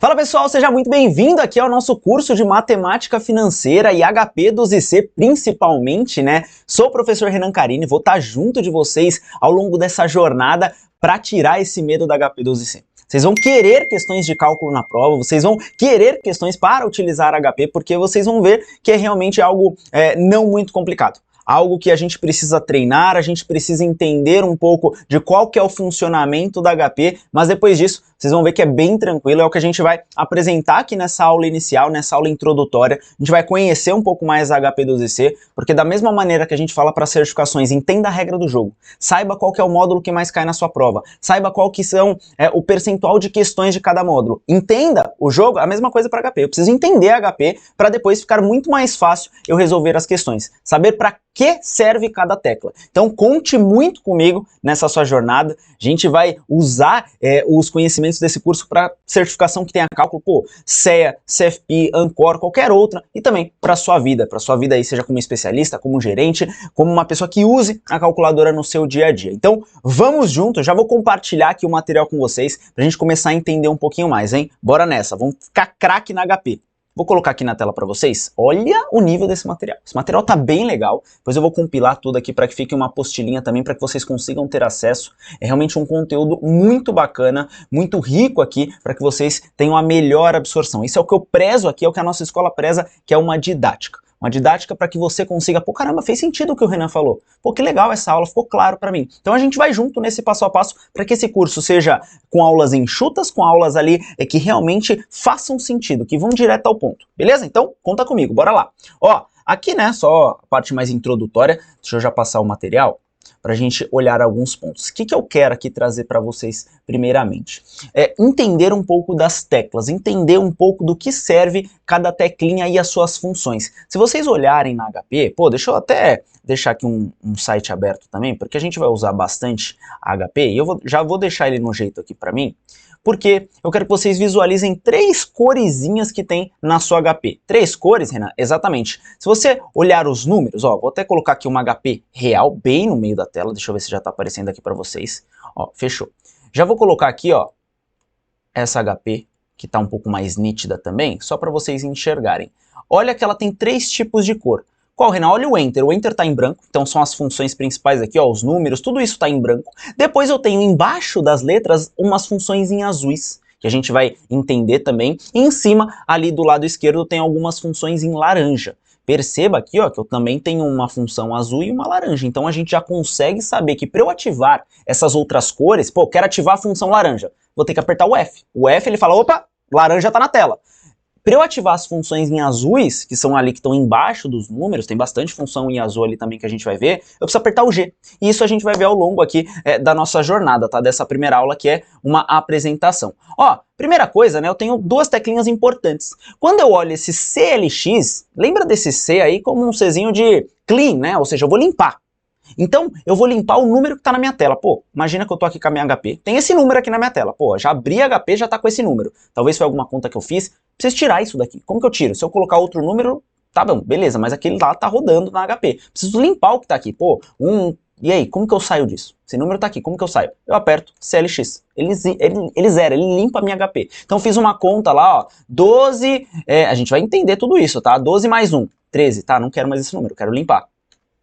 Fala pessoal, seja muito bem-vindo aqui ao nosso curso de Matemática Financeira e HP12C principalmente, né? Sou o professor Renan Carini, vou estar junto de vocês ao longo dessa jornada para tirar esse medo da HP12C. Vocês vão querer questões de cálculo na prova, vocês vão querer questões para utilizar HP, porque vocês vão ver que é realmente algo não muito complicado. Algo que a gente precisa treinar, a gente precisa entender um pouco de qual que é o funcionamento da HP, mas depois disso, vocês vão ver que é bem tranquilo, é o que a gente vai apresentar aqui nessa aula inicial, nessa aula introdutória. A gente vai conhecer um pouco mais a HP12C, porque da mesma maneira que a gente fala para certificações, entenda a regra do jogo, saiba qual que é o módulo que mais cai na sua prova, saiba qual que são o percentual de questões de cada módulo. Entenda o jogo, a mesma coisa para HP. Eu preciso entender a HP para depois ficar muito mais fácil eu resolver as questões, saber para que serve cada tecla. Então conte muito comigo nessa sua jornada. A gente vai usar os conhecimentos desse curso para certificação que tenha cálculo, CEA, CFP, Ancor, qualquer outra, e também para sua vida aí, seja como especialista, como gerente, como uma pessoa que use a calculadora no seu dia a dia. Então vamos junto, já vou compartilhar aqui o material com vocês para a gente começar a entender um pouquinho mais, hein? Bora nessa, vamos ficar craque na HP. Vou colocar aqui na tela para vocês, olha o nível desse material. Esse material tá bem legal, depois eu vou compilar tudo aqui para que fique uma apostilinha também, para que vocês consigam ter acesso. É realmente um conteúdo muito bacana, muito rico aqui, para que vocês tenham a melhor absorção. Isso é o que eu prezo aqui, é o que a nossa escola preza, que é uma didática. Uma didática para que você consiga, caramba, fez sentido o que o Renan falou. Que legal essa aula, ficou claro para mim. Então a gente vai junto nesse passo a passo para que esse curso seja com aulas enxutas, com aulas ali que realmente façam sentido, que vão direto ao ponto. Beleza? Então conta comigo, bora lá. Ó, aqui né, só a parte mais introdutória, deixa eu já passar o material para a gente olhar alguns pontos. O que eu quero aqui trazer para vocês primeiramente? Entender um pouco das teclas, entender um pouco do que serve cada teclinha e as suas funções. Se vocês olharem na HP, deixa eu até deixar aqui um site aberto também, porque a gente vai usar bastante a HP, e eu já vou deixar ele no jeito aqui para mim, porque eu quero que vocês visualizem 3 coresinhas que tem na sua HP. 3 cores, Renan? Exatamente. Se você olhar os números, vou até colocar aqui uma HP real bem no meio da tela, deixa eu ver se já está aparecendo aqui para vocês. Fechou. Já vou colocar aqui, essa HP, que está um pouco mais nítida também, só para vocês enxergarem. Olha que ela tem 3 tipos de cor. Qual, Renan? Olha o Enter está em branco, então são as funções principais aqui, os números, tudo isso está em branco. Depois eu tenho embaixo das letras umas funções em azuis, que a gente vai entender também. E em cima, ali do lado esquerdo, tem algumas funções em laranja. Perceba aqui, que eu também tenho uma função azul e uma laranja. Então a gente já consegue saber que para eu ativar essas outras cores, quero ativar a função laranja, vou ter que apertar o F. O F ele fala, opa, laranja está na tela. Para eu ativar as funções em azuis, que são ali que estão embaixo dos números, tem bastante função em azul ali também que a gente vai ver, eu preciso apertar o G. E isso a gente vai ver ao longo aqui da nossa jornada, tá? Dessa primeira aula que é uma apresentação. Primeira coisa, né? Eu tenho 2 teclinhas importantes. Quando eu olho esse CLX, lembra desse C aí como um Czinho de clean, né? Ou seja, eu vou limpar. Então, eu vou limpar o número que está na minha tela. Imagina que eu tô aqui com a minha HP. Tem esse número aqui na minha tela. Já abri a HP, já tá com esse número. Talvez foi alguma conta que eu fiz. Preciso tirar isso daqui. Como que eu tiro? Se eu colocar outro número, tá bom, beleza, mas aquele lá tá rodando na HP. Preciso limpar o que tá aqui. E aí, como que eu saio disso? Esse número tá aqui, como que eu saio? Eu aperto CLX. Ele zera, ele limpa a minha HP. Então, eu fiz uma conta lá, 12... a gente vai entender tudo isso, tá? 12 mais 1, 13, tá? Não quero mais esse número, quero limpar.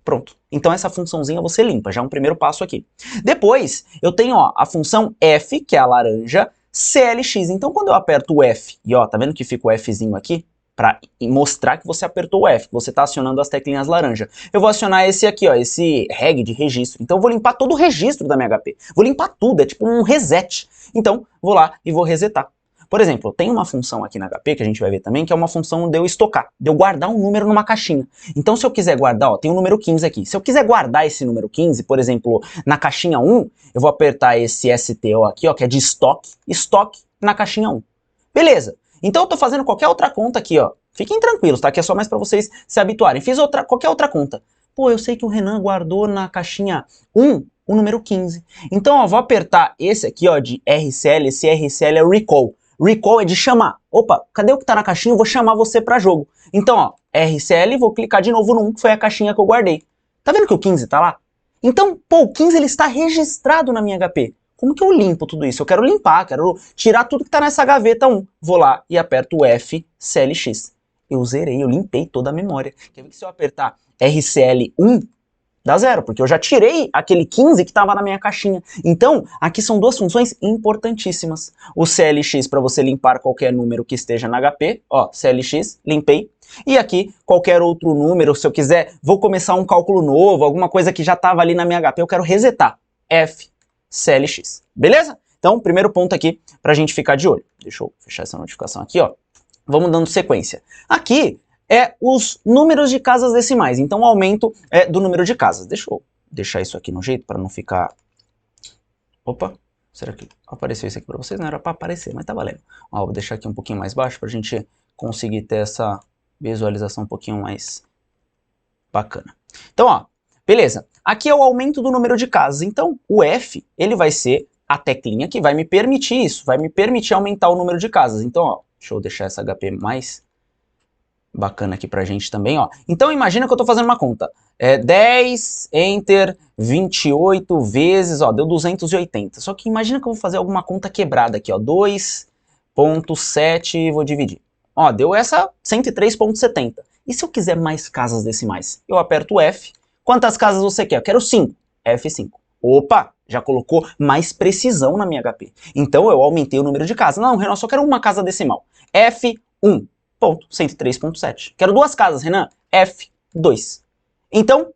Pronto. Então essa funçãozinha você limpa, já é um primeiro passo aqui. Depois, eu tenho a função F, que é a laranja, CLX. Então quando eu aperto o F, e tá vendo que fica o Fzinho aqui? Para mostrar que você apertou o F, que você está acionando as teclinhas laranja. Eu vou acionar esse aqui, esse reg de registro. Então eu vou limpar todo o registro da minha HP. Vou limpar tudo, é tipo um reset. Então, vou lá e vou resetar. Por exemplo, tem uma função aqui na HP, que a gente vai ver também, que é uma função de eu estocar, de eu guardar um número numa caixinha. Então, se eu quiser guardar, tem o número 15 aqui. Se eu quiser guardar esse número 15, por exemplo, na caixinha 1, eu vou apertar esse STO aqui, que é de estoque na caixinha 1. Beleza. Então, eu tô fazendo qualquer outra conta aqui, Fiquem tranquilos, tá? Que é só mais para vocês se habituarem. Fiz qualquer outra conta. Eu sei que o Renan guardou na caixinha 1 o número 15. Então, vou apertar esse aqui, de RCL. Esse RCL é Recall. Recall é de chamar. Opa, cadê o que tá na caixinha? Eu vou chamar você para jogo. Então, RCL, vou clicar de novo no 1, que foi a caixinha que eu guardei. Tá vendo que o 15 tá lá? Então, o 15 ele está registrado na minha HP. como que eu limpo tudo isso? Eu quero limpar, quero tirar tudo que está nessa gaveta 1. Vou lá e aperto o FCLX. Eu zerei, eu limpei toda a memória. Quer ver que se eu apertar RCL1, dá 0, porque eu já tirei aquele 15 que estava na minha caixinha. Então, aqui são duas funções importantíssimas. O CLX para você limpar qualquer número que esteja na HP, ó, CLX, limpei. E aqui, qualquer outro número, se eu quiser, vou começar um cálculo novo, alguma coisa que já estava ali na minha HP, eu quero resetar. FCLX, beleza? Então, primeiro ponto aqui para a gente ficar de olho. Deixa eu fechar essa notificação aqui, ó. Vamos dando sequência. Aqui é os números de casas decimais, então o aumento do número de casas. Deixa eu deixar isso aqui no jeito para não ficar... Opa, será que apareceu isso aqui para vocês? Não era para aparecer, mas tá valendo. Ó, vou deixar aqui um pouquinho mais baixo para a gente conseguir ter essa visualização um pouquinho mais bacana. Então, ó, beleza. Aqui é o aumento do número de casas, então o F, ele vai ser a teclinha que vai me permitir isso, vai me permitir aumentar o número de casas. Então, ó, deixa eu deixar essa HP mais bacana aqui pra gente também, ó. Então imagina que eu tô fazendo uma conta. 10, enter, 28 vezes, ó, deu 280. Só que imagina que eu vou fazer alguma conta quebrada aqui, ó. 2.7, vou dividir. Ó, deu essa 103.70. E se eu quiser mais casas decimais? Eu aperto o F. Quantas casas você quer? Eu quero 5. F5. Opa, já colocou mais precisão na minha HP. Então eu aumentei o número de casas. Não, Renan, eu só quero uma casa decimal. F1. Ponto, 103.7. Quero duas casas, Renan. F2. Então,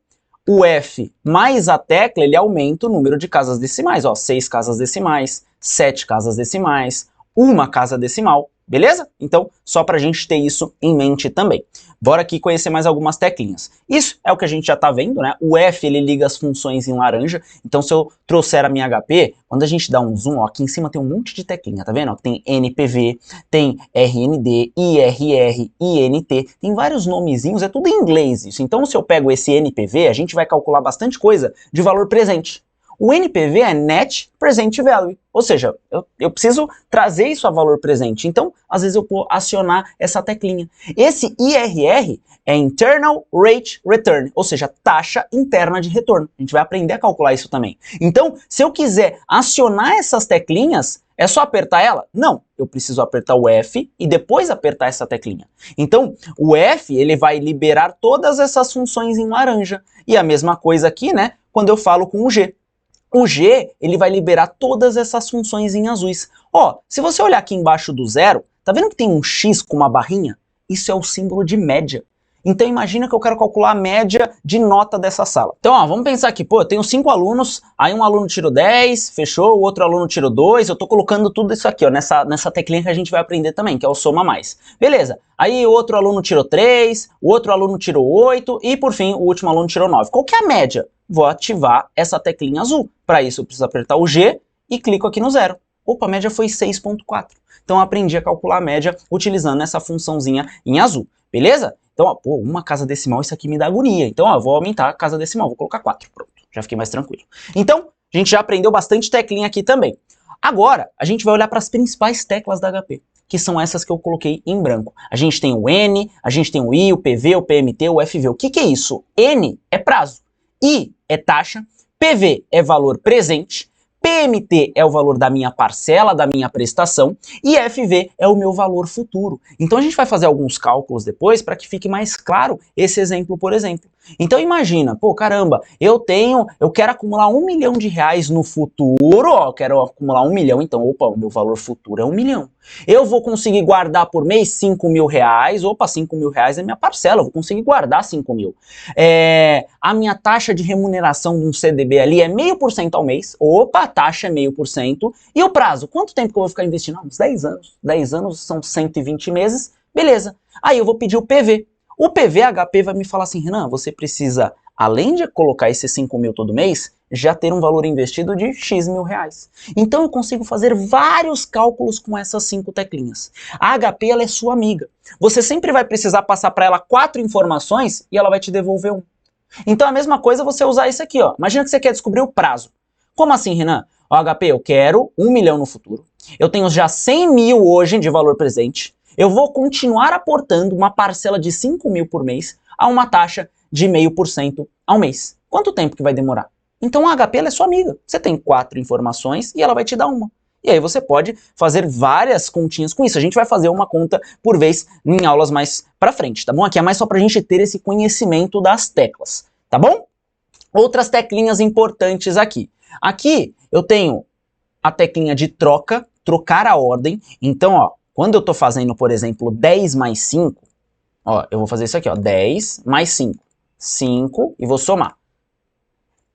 o F mais a tecla, ele aumenta o número de casas decimais. Ó, 6 casas decimais, 7 casas decimais, uma casa decimal. Beleza? Então, só para a gente ter isso em mente também. Bora aqui conhecer mais algumas teclinhas. Isso é o que a gente já está vendo, né? O F, ele liga as funções em laranja. Então, se eu trouxer a minha HP, quando a gente dá um zoom, ó, aqui em cima tem um monte de teclinha, tá vendo? Ó, tem NPV, tem RND, IRR, INT, tem vários nomezinhos, é tudo em inglês isso. Então, se eu pego esse NPV, a gente vai calcular bastante coisa de valor presente. O NPV é Net Present Value, ou seja, eu preciso trazer isso a valor presente. Então, às vezes eu vou acionar essa teclinha. Esse IRR é Internal Rate Return, ou seja, taxa interna de retorno. A gente vai aprender a calcular isso também. Então, se eu quiser acionar essas teclinhas, é só apertar ela? Não, eu preciso apertar o F e depois apertar essa teclinha. Então, o F, ele vai liberar todas essas funções em laranja. E a mesma coisa aqui, né, quando eu falo com o G. O G, ele vai liberar todas essas funções em azuis. Ó, se você olhar aqui embaixo do zero, tá vendo que tem um X com uma barrinha? Isso é o símbolo de média. Então imagina que eu quero calcular a média de nota dessa sala. Então, ó, vamos pensar aqui, pô, eu tenho 5 alunos, aí um aluno tirou 10, fechou, o outro aluno tirou 2, eu tô colocando tudo isso aqui, ó, nessa teclinha que a gente vai aprender também, que é o soma mais. Beleza, aí o outro aluno tirou 3, o outro aluno tirou 8 e, por fim, o último aluno tirou 9. Qual que é a média? Vou ativar essa teclinha azul. Para isso, eu preciso apertar o G e clico aqui no zero. Opa, a média foi 6.4. Então, eu aprendi a calcular a média utilizando essa funçãozinha em azul, beleza? Então, ó, pô, uma casa decimal, isso aqui me dá agonia. Então, ó, vou aumentar a casa decimal, vou colocar 4. Pronto, já fiquei mais tranquilo. Então, a gente já aprendeu bastante teclinha aqui também. Agora, a gente vai olhar para as principais teclas da HP, que são essas que eu coloquei em branco. A gente tem o N, a gente tem o I, o PV, o PMT, o FV. O que que é isso? N é prazo, I é taxa, PV é valor presente, PMT é o valor da minha parcela, da minha prestação, e FV é o meu valor futuro. Então a gente vai fazer alguns cálculos depois para que fique mais claro esse exemplo, por exemplo. Então imagina, pô, caramba, eu quero acumular R$1 milhão no futuro, ó, eu quero acumular 1 milhão, então, opa, o meu valor futuro é 1 milhão. Eu vou conseguir guardar por mês R$5.000, opa, R$5.000 é minha parcela, eu vou conseguir guardar 5 mil. A minha taxa de remuneração de um CDB ali é 0,5% ao mês, opa, a taxa é 0,5%. E o prazo, quanto tempo que eu vou ficar investindo? Uns 10 anos. 10 anos são 120 meses, beleza. Aí eu vou pedir o PV. O PVHP vai me falar assim, Renan, você precisa, além de colocar esses 5 mil todo mês, já ter um valor investido de X mil reais. Então eu consigo fazer vários cálculos com essas 5 teclinhas. A HP, ela é sua amiga. Você sempre vai precisar passar para ela 4 informações e ela vai te devolver 1. Então a mesma coisa é você usar isso aqui, ó. Imagina que você quer descobrir o prazo. Como assim, Renan? Ó, HP, eu quero 1 milhão no futuro. Eu tenho já 100 mil hoje de valor presente. Eu vou continuar aportando uma parcela de 5 mil por mês a uma taxa de 0,5% ao mês. Quanto tempo que vai demorar? Então a HP ela é sua amiga. Você tem 4 informações e ela vai te dar uma. E aí você pode fazer várias continhas com isso. A gente vai fazer uma conta por vez em aulas mais pra frente, tá bom? Aqui é mais só pra gente ter esse conhecimento das teclas, tá bom? Outras teclinhas importantes aqui. Aqui eu tenho a teclinha de troca, trocar a ordem. Então, ó, quando eu tô fazendo, por exemplo, 10 mais 5, ó, eu vou fazer isso aqui, ó, 10 mais 5, 5 e vou somar.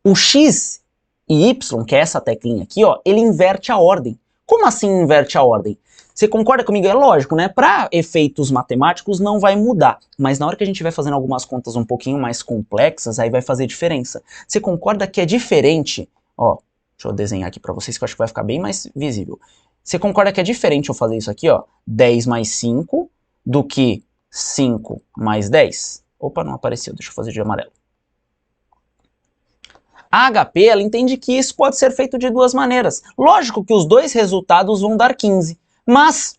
O X e Y, que é essa teclinha aqui, ó, ele inverte a ordem. Como assim inverte a ordem? Você concorda comigo? É lógico, né? Para efeitos matemáticos não vai mudar, mas na hora que a gente vai fazendo algumas contas um pouquinho mais complexas, aí vai fazer diferença. Você concorda que é diferente? Ó, deixa eu desenhar aqui para vocês que eu acho que vai ficar bem mais visível. Você concorda que é diferente eu fazer isso aqui, ó, 10 mais 5, do que 5 mais 10? Opa, não apareceu, deixa eu fazer de amarelo. A HP, ela entende que isso pode ser feito de duas maneiras. Lógico que os dois resultados vão dar 15, mas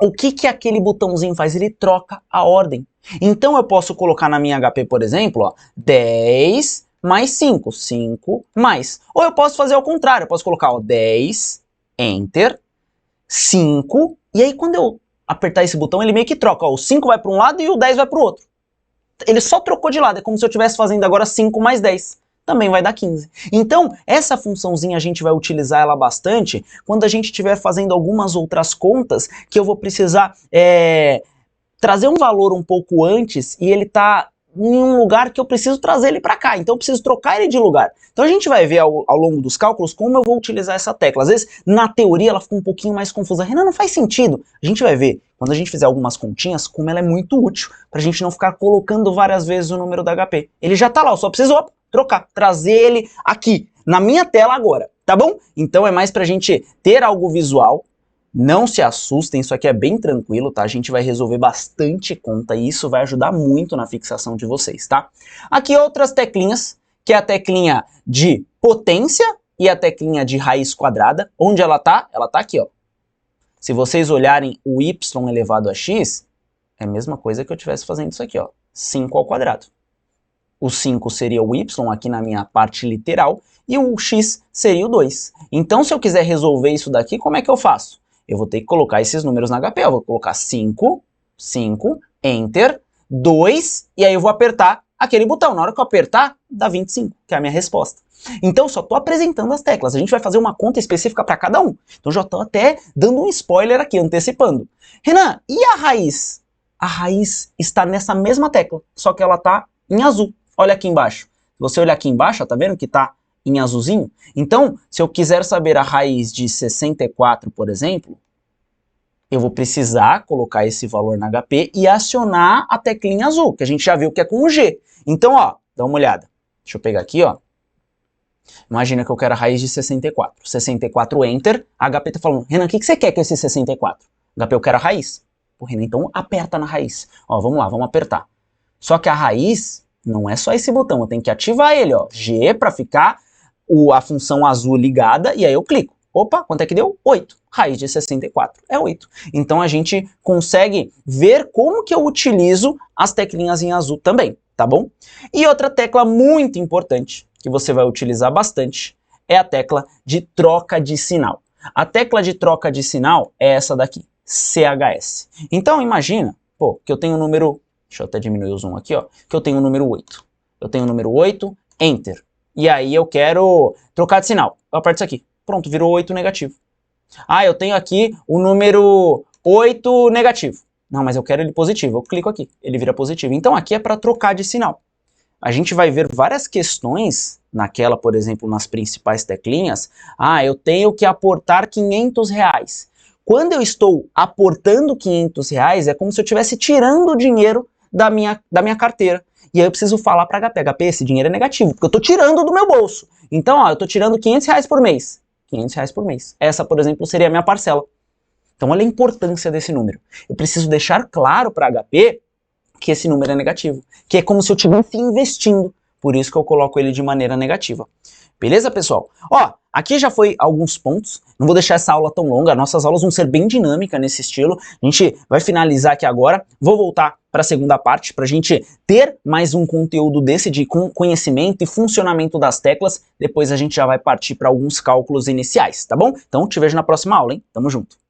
o que aquele botãozinho faz? Ele troca a ordem. Então eu posso colocar na minha HP, por exemplo, ó, 10 mais 5, 5 mais. Ou eu posso fazer ao contrário, eu posso colocar ó, 10, Enter, 5, e aí quando eu apertar esse botão, ele meio que troca. Ó, o 5 vai para um lado e o 10 vai para o outro. Ele só trocou de lado, é como se eu estivesse fazendo agora 5 mais 10. Também vai dar 15. Então, essa funçãozinha a gente vai utilizar ela bastante quando a gente estiver fazendo algumas outras contas que eu vou precisar trazer um valor um pouco antes e ele tá em um lugar que eu preciso trazer ele para cá, então eu preciso trocar ele de lugar. Então a gente vai ver ao longo dos cálculos como eu vou utilizar essa tecla. Às vezes, na teoria, ela fica um pouquinho mais confusa. Renan, não faz sentido. A gente vai ver, quando a gente fizer algumas continhas, como ela é muito útil, para a gente não ficar colocando várias vezes o número da HP. Ele já tá lá, eu só preciso trocar, trazer ele aqui, na minha tela agora, tá bom? Então é mais pra gente ter algo visual. Não se assustem, isso aqui é bem tranquilo, tá? A gente vai resolver bastante conta e isso vai ajudar muito na fixação de vocês, tá? Aqui outras teclinhas, que é a teclinha de potência e a teclinha de raiz quadrada. Onde ela tá? Ela tá aqui, ó. Se vocês olharem o y elevado a x, é a mesma coisa que eu estivesse fazendo isso aqui, ó. 5 ao quadrado. O 5 seria o y aqui na minha parte literal e o x seria o 2. Então, se eu quiser resolver isso daqui, como é que eu faço? Eu vou ter que colocar esses números na HP. Eu vou colocar 5, 5, Enter, 2, e aí eu vou apertar aquele botão. Na hora que eu apertar, dá 25, que é a minha resposta. Então, eu só estou apresentando as teclas. A gente vai fazer uma conta específica para cada um. Então, já estou até dando um spoiler aqui, antecipando. Renan, e a raiz? A raiz está nessa mesma tecla, só que ela está em azul. Olha aqui embaixo. Se você olhar aqui embaixo, tá vendo que tá em azulzinho? Então, se eu quiser saber a raiz de 64, por exemplo, eu vou precisar colocar esse valor na HP e acionar a teclinha azul, que a gente já viu que é com o G. Então, ó, dá uma olhada. Deixa eu pegar aqui, ó. Imagina que eu quero a raiz de 64. 64, Enter. A HP tá falando, Renan, o que você quer com esse 64? HP, eu quero a raiz. Pô, Renan, então aperta na raiz. Ó, vamos lá, vamos apertar. Só que a raiz não é só esse botão, eu tenho que ativar ele, ó. G para ficar a função azul ligada, e aí eu clico. Opa, quanto é que deu? 8. Raiz de 64 é 8. Então a gente consegue ver como que eu utilizo as teclinhas em azul também, tá bom? E outra tecla muito importante, que você vai utilizar bastante, é a tecla de troca de sinal. A tecla de troca de sinal é essa daqui, CHS. Então imagina, pô, que eu tenho o número... Deixa eu até diminuir o zoom aqui, ó. Que eu tenho o número 8. Eu tenho o número 8, Enter. E aí eu quero trocar de sinal. Eu aperto isso aqui. Pronto, virou 8 negativo. Ah, eu tenho aqui o número 8 negativo. Não, mas eu quero ele positivo. Eu clico aqui, ele vira positivo. Então aqui é para trocar de sinal. A gente vai ver várias questões naquela, por exemplo, nas principais teclinhas. Ah, eu tenho que aportar R$500. Quando eu estou aportando R$500, é como se eu estivesse tirando o dinheiro da minha carteira. E aí eu preciso falar para HP, esse dinheiro é negativo, porque eu estou tirando do meu bolso. Então, ó, eu estou tirando R$500 por mês. R$500 por mês. Essa, por exemplo, seria a minha parcela. Então, olha a importância desse número. Eu preciso deixar claro para HP que esse número é negativo, que é como se eu estivesse investindo. Por isso que eu coloco ele de maneira negativa. Beleza, pessoal? Ó, aqui já foi alguns pontos. Não vou deixar essa aula tão longa. Nossas aulas vão ser bem dinâmicas nesse estilo. A gente vai finalizar aqui agora. Vou voltar para a segunda parte, para a gente ter mais um conteúdo desse de conhecimento e funcionamento das teclas. Depois a gente já vai partir para alguns cálculos iniciais, tá bom? Então te vejo na próxima aula, hein? Tamo junto!